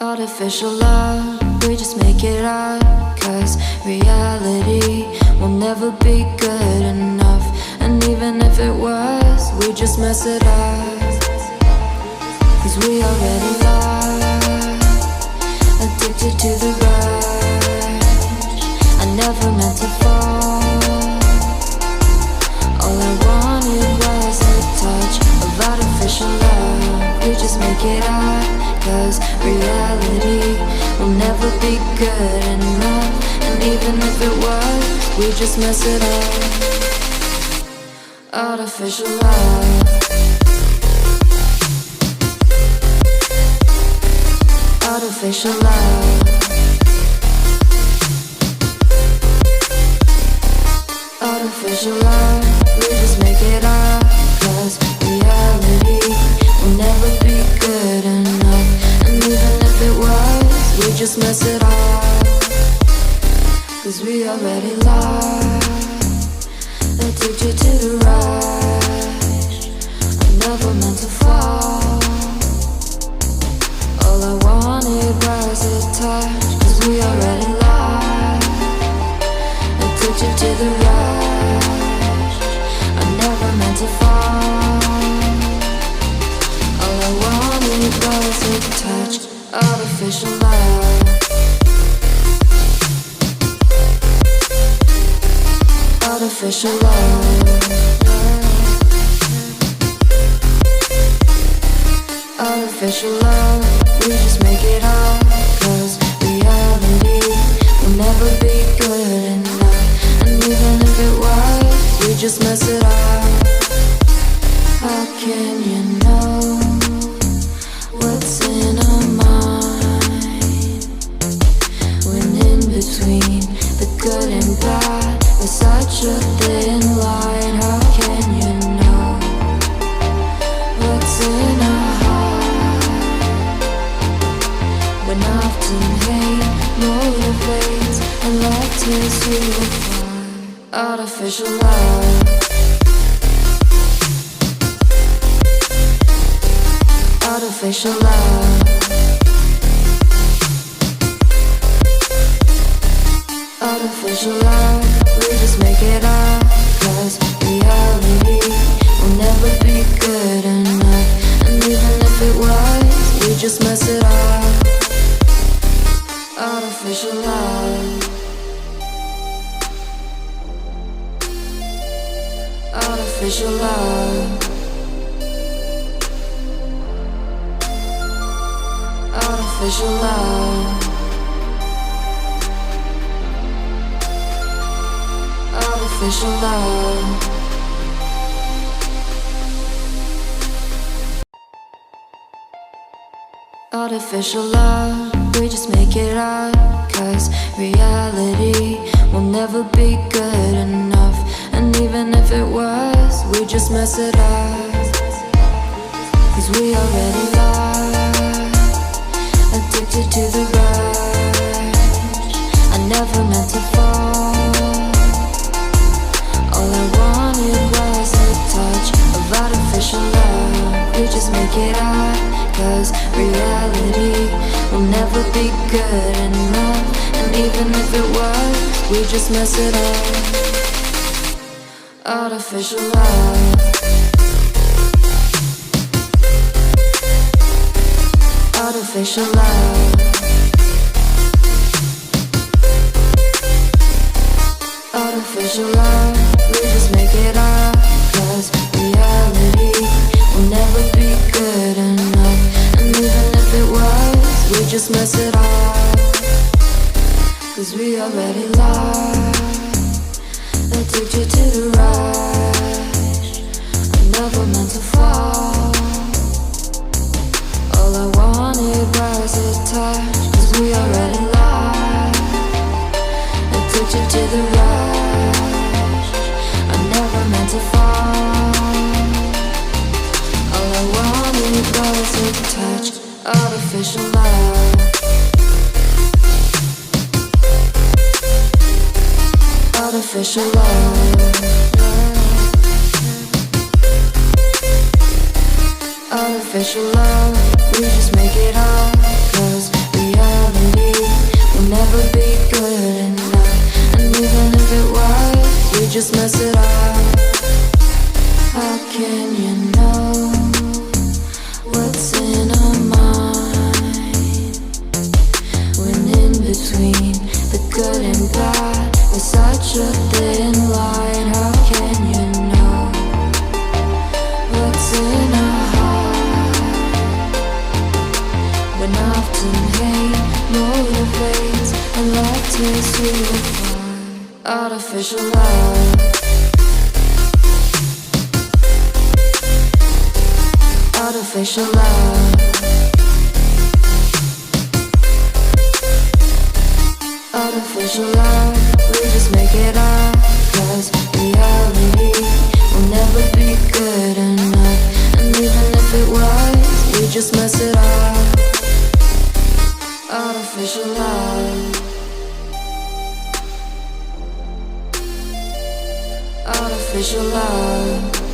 Artificial love, we just make it up. Cause reality will never be good enough. And even if it was, we just mess it up. Cause we already lost, addicted to the rush. I never meant to fall. All I wanted was a touch of artificial love. We just make it up. Cause reality will never be good enough. And even if it was, we just mess it up. Artificial love. Artificial love. Artificial love. We just make it up. Cause reality will never be good enough. And even if it was, we just mess it up. Cause we already lost, addicted to the rush. I never meant to fall. All I wanted was a touch. Cause we already lost, addicted to the rush. I never meant to fall. All I wanted was a touch. Artificial love. Artificial love. Artificial love. We just make it up. Cause reality will never be good enough. And even if it was, we just mess it up. How can you know what's in our mind? When in between the good and bad, there's such a thin line. How can you know what's in our heart? When often hate motivates and love tears you apart. Artificial love. Artificial love. Artificial love. We just make it up. Cause reality will never be good enough. And even if it was, we just mess it up. Artificial love. Artificial love. Artificial love. Artificial love. Artificial love. We just make it up. Cause reality will never be good enough. And even if it was, we just mess it up. Cause we already lost, addicted to the rush. I never meant to fall. All I wanted was a touch of artificial love. We just make it up. Cause reality will never be good enough. And even if it was, we just mess it up. Artificial love. Artificial love. Artificial love. We just make it up. Cause reality will never be good enough. And even if it was, we just mess it up. Cause we already lost, addicted to the rush. I never meant to fall. All I wanted was a touch. Cause we already lost, addicted to the rush. I never meant to fall. All I wanted was a touch. Artificial love. Artificial love. Artificial love. We just make it up. Cause just mess it up. How can you know what's in our mind when in between the good and bad there's such a thin line? How can you know what's in our heart when often hate motivates and love tears you apart? Artificial love, artificial love, artificial love. We just make it up, 'cause reality will never be good enough. And even if it was, we just mess it up. Artificial love, artificial love.